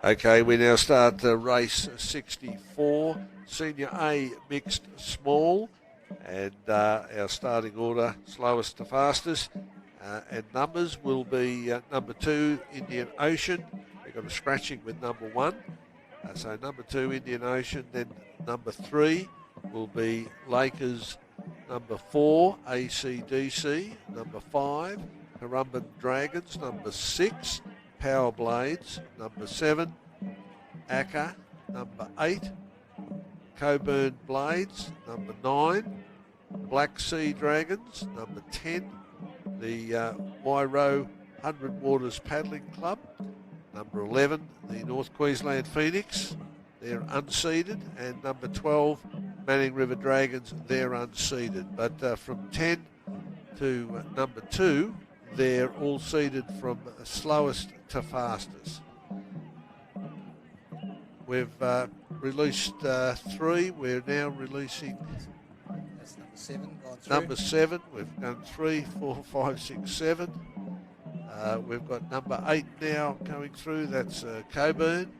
Okay, we now start race 64, Senior A Mixed Small, and our starting order, slowest to fastest, and numbers will be number 2, Indian Ocean. We've got a scratching with number 1. So number 2, Indian Ocean, then number 3 will be Lakers, number 4, ACDC, number 5, Currumbin Dragons, number 6, Power Blades, number 7, ACCA, number 8, Coburn Blades, number 9, Black Sea Dragons, number 10, the Wairo 100 Waters Paddling Club, number 11, the North Queensland Phoenix, they're unseeded, and number 12, Manning River Dragons, they're unseeded. But from 10 to number 2, they're all seeded from slowest to fastest. We've released 3. We're now releasing. That's number 7. Gone through. Number 7. We've done 3, 4, 5, 6, 7. We've got number 8 now coming through. That's Coburn.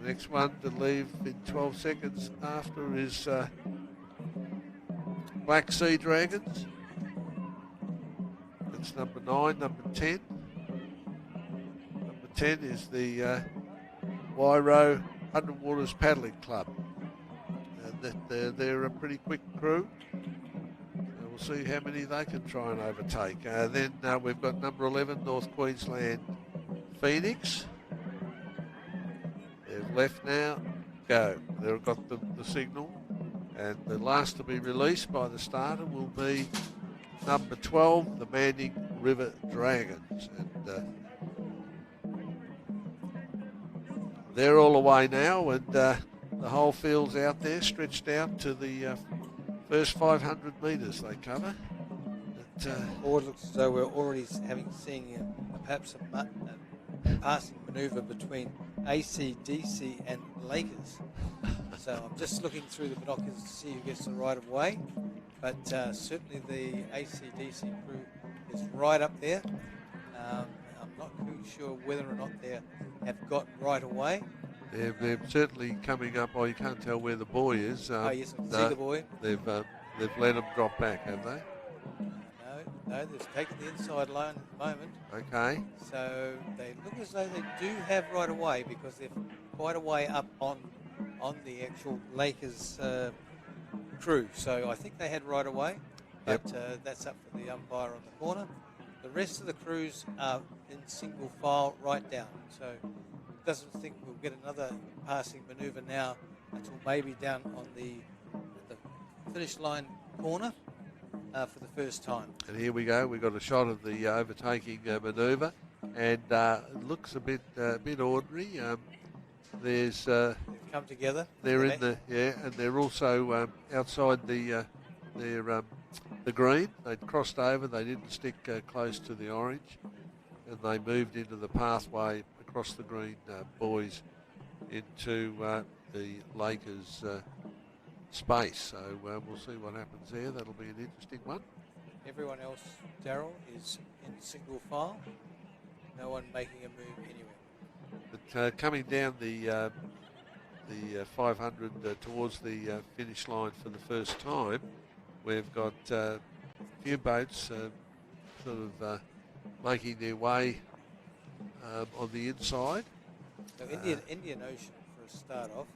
The next one to leave in 12 seconds after is Black Sea Dragons. That's number 9. Number 10. Number 10 is the Wairo 100 Waters Paddling Club. And they're a pretty quick crew. We'll see how many they can try and overtake. Then we've got number 11, North Queensland Phoenix. They've left now. Go. They've got the signal. And the last to be released by the starter will be number 12, the Manning River Dragons. And they're all away now, and the whole field's out there, stretched out to the first 500 metres they cover. Or it looks as though we're already seeing perhaps a passing manoeuvre between ACDC and Lakers. So I'm just looking through the binoculars to see who gets the right of way. But certainly the ACDC crew is right up there. I'm not too sure whether or not they have gotten right away. They're certainly coming up. Oh, you can't tell where the buoy is. Oh, yes, I can see the buoy. They've let them drop back, have they? No, they've taken the inside line at the moment. Okay. So they look as though they do have right of way because they're quite a way up on the actual Lakers crew. So I think they had right of way, but that's up for the umpire on the corner. The rest of the crews are in single file right down. So doesn't think we'll get another passing manoeuvre now until maybe down on the finish line corner for the first time. And here we go. We've got a shot of the overtaking manoeuvre, and it looks a bit ordinary. There's they've come together. They're in the and they're also outside the green. They'd crossed over. They didn't stick close to the orange, and they moved into the pathway across the green buoys into the Lakers space. So we'll see what happens there. That'll be an interesting one. Everyone else, Daryl, is in single file. No one making a move anywhere. But coming down the 500 towards the finish line for the first time, we've got a few boats sort of making their way on the inside. So Indian Ocean for a start off,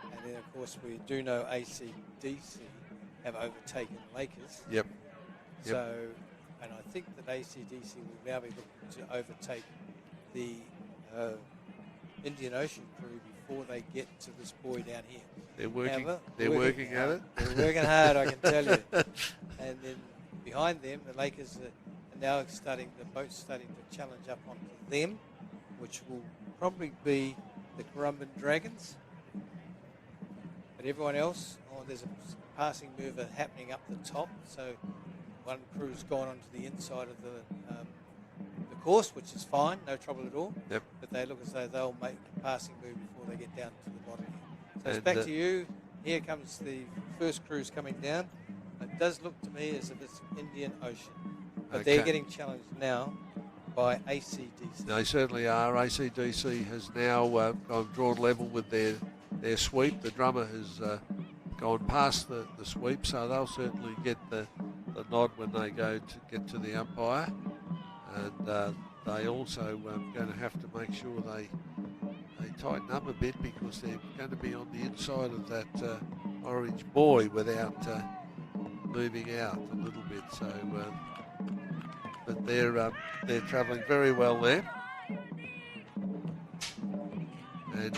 and then of course we do know ACDC have overtaken Lakers. Yep. So, and I think that ACDC will now be looking to overtake the Indian Ocean crew before they get to this buoy down here. They're working. They're working at it. They're working hard, I can tell you. And then behind them, the Lakers are now the boat's starting to challenge up onto them, which will probably be the Currumbin Dragons. But everyone else, there's a passing mover happening up the top. So one crew's gone onto the inside of the course, which is fine, no trouble at all. Yep. But they look as though they'll make a passing move before they get down to the bottom here. So it's back to you. Here comes the first cruise coming down. It does look to me as if it's Indian Ocean. But they're getting challenged now by ACDC. They certainly are. ACDC has now drawn level with their sweep. The drummer has gone past the sweep, so they'll certainly get the nod when they go to get to the umpire. And they also going to have to make sure they tighten up a bit, because they're going to be on the inside of that orange buoy without moving out a little bit. So, but they're travelling very well there, and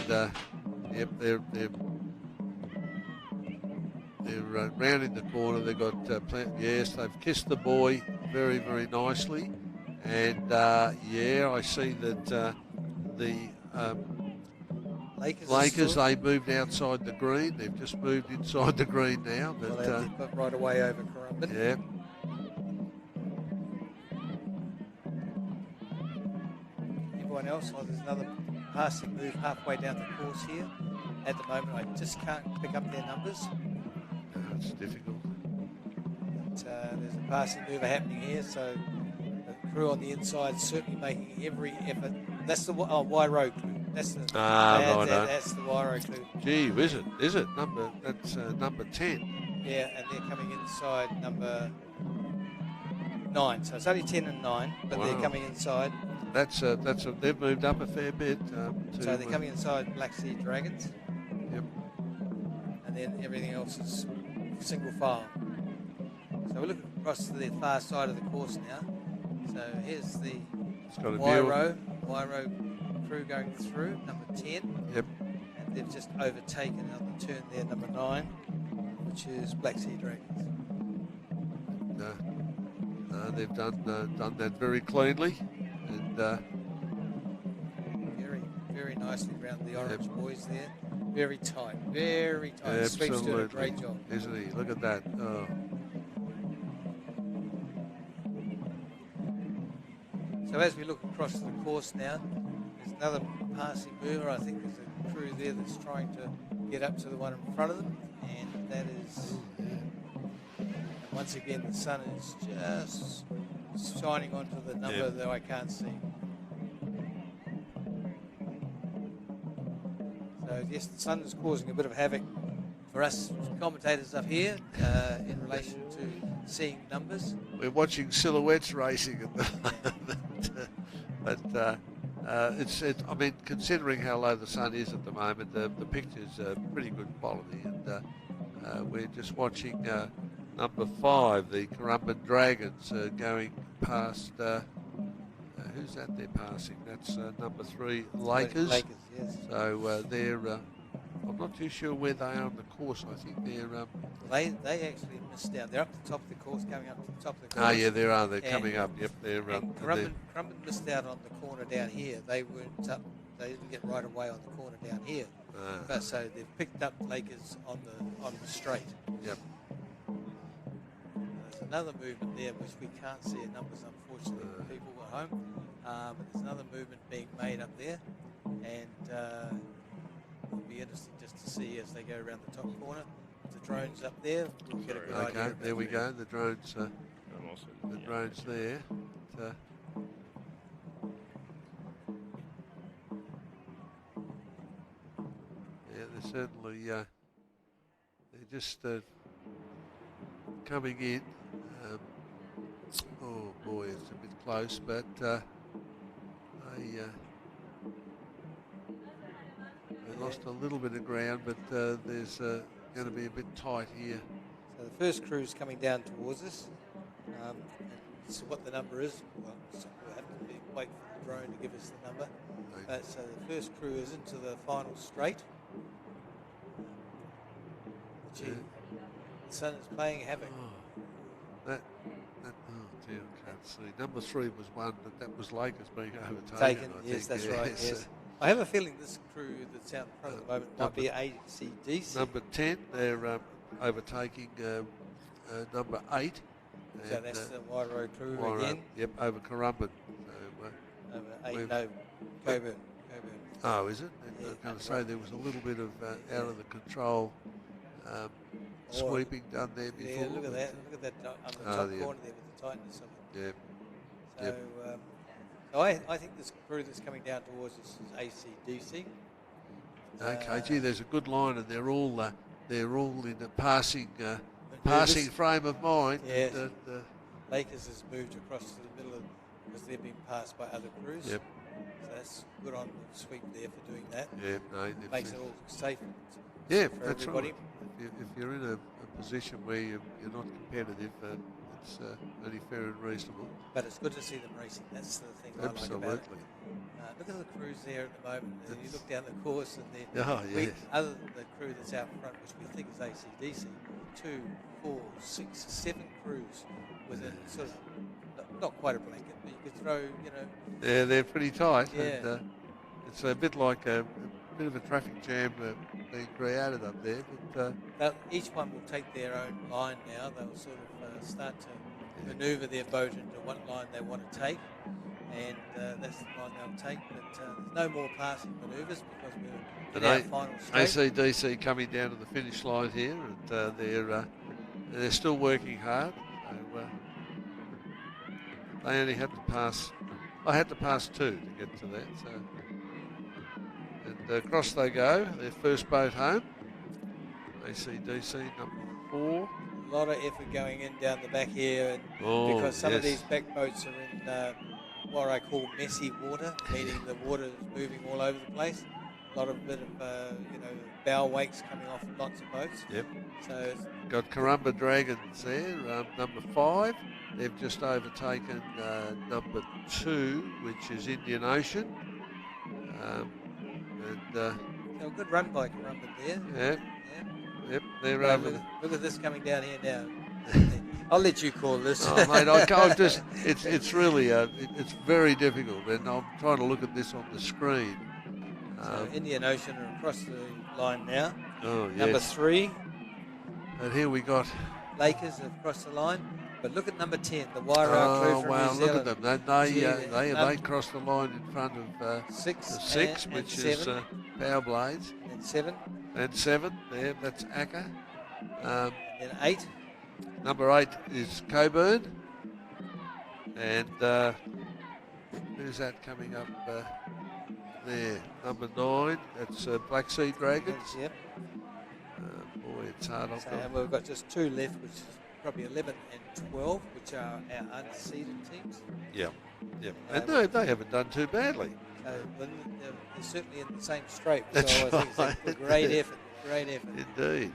yep, they're rounding the corner. They've got yes, they've kissed the buoy very, very nicely, and yeah, I see that the Lakers, they moved outside the green. They've just moved inside the green now. But they've got right away over Currumbin. Yeah. Everyone else, there's another passing move halfway down the course here. At the moment, I just can't pick up their numbers. It's difficult. But there's a passing move happening here, so the crew on the inside certainly making every effort. That's the Wairo crew. That's the that's the Wairo crew. Gee, is it number 10? Yeah, and they're coming inside number 9. So it's only 10 and 9, but they're coming inside. They've moved up a fair bit. So they're coming inside Black Sea Dragons. Yep. And then everything else is single file. So we're looking across to the far side of the course now. So here's the Wairo crew going through, number 10. Yep. And they've just overtaken on the turn there, number 9, which is Black Sea Dragons. They've done that very cleanly, and very, very nicely around the orange boys there. Very tight, very tight. Absolutely. Sweep's doing a great job, isn't he? Look at that. Oh. So as we look across the course now, there's another passing mover. I think there's a crew there that's trying to get up to the one in front of them, and that is. And once again, the sun is just shining onto the number that I can't see. So yes, the sun is causing a bit of havoc for us commentators up here in relation to seeing numbers. We're watching silhouettes racing at the moment, but I mean, considering how low the sun is at the moment, the picture's pretty good quality, and we're just watching number 5, the Currumbin Dragons, going past. Who's that they're passing? That's number 3, Lakers. Lakers, yes. So they're. I'm not too sure where they are on the course. I think they're. They actually missed out. They're up the top of the course, coming up to the top of the course. Oh yeah, there are. They're coming up. Yep, they're. Currumbin missed out on the corner down here. They weren't up. They didn't get right away on the corner down here. But so they've picked up Lakers on the straight. Yep. There's another movement there which we can't see in numbers, unfortunately, for people at home. But there's another movement being made up there, and it'll be interesting just to see as they go around the top corner. If the drone's up there, we'll get a good idea. Okay, there we go. The drone's there. Yeah, they're certainly they're just coming in. Oh boy, it's a bit close, but they lost a little bit of ground, but there's going to be a bit tight here. So the first crew's coming down towards us. So what the number is, well, so we'll have to wait for the drone to give us the number. So the first crew is into the final straight. Gee, the sun is playing havoc. Oh dear, I can't see. Number 3 was one, but that was Lakers being overtaken. Yes, that's right. Yes. I have a feeling this crew that's out in front at the moment might be ACDC. Number 10, they're overtaking number 8. So that's the Wairo crew again. Yep, over Currumbin. Over 8, no, Coburn. Oh, is it? I was going to say there was a little bit of out of the control sweeping done there before. Yeah, look at that on the top corner there with the tightness of it. Yeah. So So I think this crew that's coming down towards us is ACDC. Okay, gee, there's a good line, and they're all in a passing frame of mind. Yes. Lakers has moved across to the middle because they've been passed by other crews. Yep. So that's good on the sweep there for doing that. Yeah, no, Makes it all safe. Yeah, for that's everybody. right. If you're in a position where you're not competitive, it's only fair and reasonable. But it's good to see them racing. That's the thing I like about it. Absolutely. Look at the crews there at the moment. You look down the course, and yes. other than the crew that's out front, which we think is ACDC, 2, 4, 6, 7 crews within sort of not quite a blanket, but you could throw, Yeah, they're pretty tight. Yeah. And, it's a bit like a bit of a traffic jam being created up there. But each one will take their own line now. They'll sort of start to manoeuvre their boat into what line they want to take, and that's the line they'll take. But there's no more passing manoeuvres because we're in our final straight. ACDC coming down to the finish line here, and they're still working hard. So, they only had to pass. I had to pass 2 to get to that. So, and across they go. Their first boat home. ACDC number 4. A lot of effort going in down the back here, and because some of these back boats are in what I call messy water, meaning the water is moving all over the place. A lot of bit of bow wakes coming off lots of boats. Yep. So got Karumba Dragons there, number 5. They've just overtaken number 2, which is Indian Ocean. So a good run by Karumba there. Yep, they're over. Look at this coming down here now. I'll let you call this. Oh, mate, I can't just. It's really it's very difficult, and I'm trying to look at this on the screen. So Indian Ocean are across the line now. Oh, yes. Number 3. And here we got Lakers have crossed the line. But look at number 10, the Wairau crew from New Zealand. Look at them. They crossed the line in front of 6, which is Power Blades. And 7. And 7, there, that's ACCA. And 8. Number 8 is Coburn. And who's that coming up there? Number 9, that's Black Sea Dragons. Yep. Boy, it's hard off them. And we've got just 2 left, which is probably 11 and 12, which are our unseeded teams. Yep. And they haven't done too badly. They're certainly in the same straight. That's so I think it's a great effort. Indeed.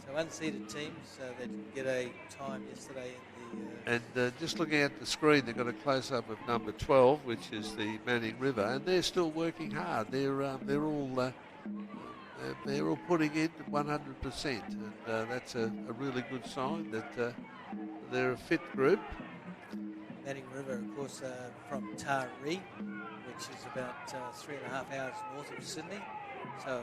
So unseeded teams, they didn't get a time yesterday in the... And just looking at the screen, they've got a close-up of number 12, which is the Manning River, and they're still working hard. They're all putting in 100%, and that's a really good sign that they're a fit group. Manning River, of course, from Taree, which is about 3.5 hours north of Sydney. So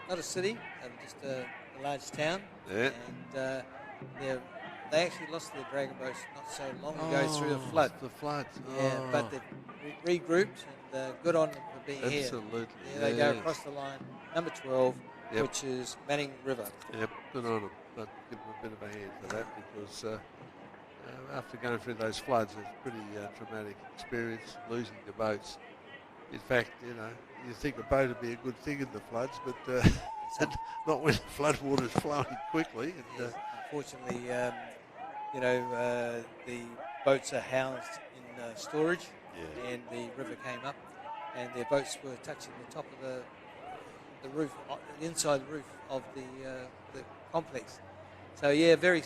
not a city, just a large town. Yeah. And they actually lost their dragon boats not so long ago through the flood. The floods. Yeah, but they've regrouped, and good on them for being here. Absolutely. Yeah, they go across the line. Number 12, which is Manning River. Yep, good on them. But give them a bit of a hand for that, because after going through those floods, it's a pretty traumatic experience, losing the boats. In fact, you think a boat would be a good thing in the floods, but not when the flood water is flowing quickly. And, unfortunately, the boats are housed in storage, and the river came up, and their boats were touching the top of the roof, the inside roof of the complex. So very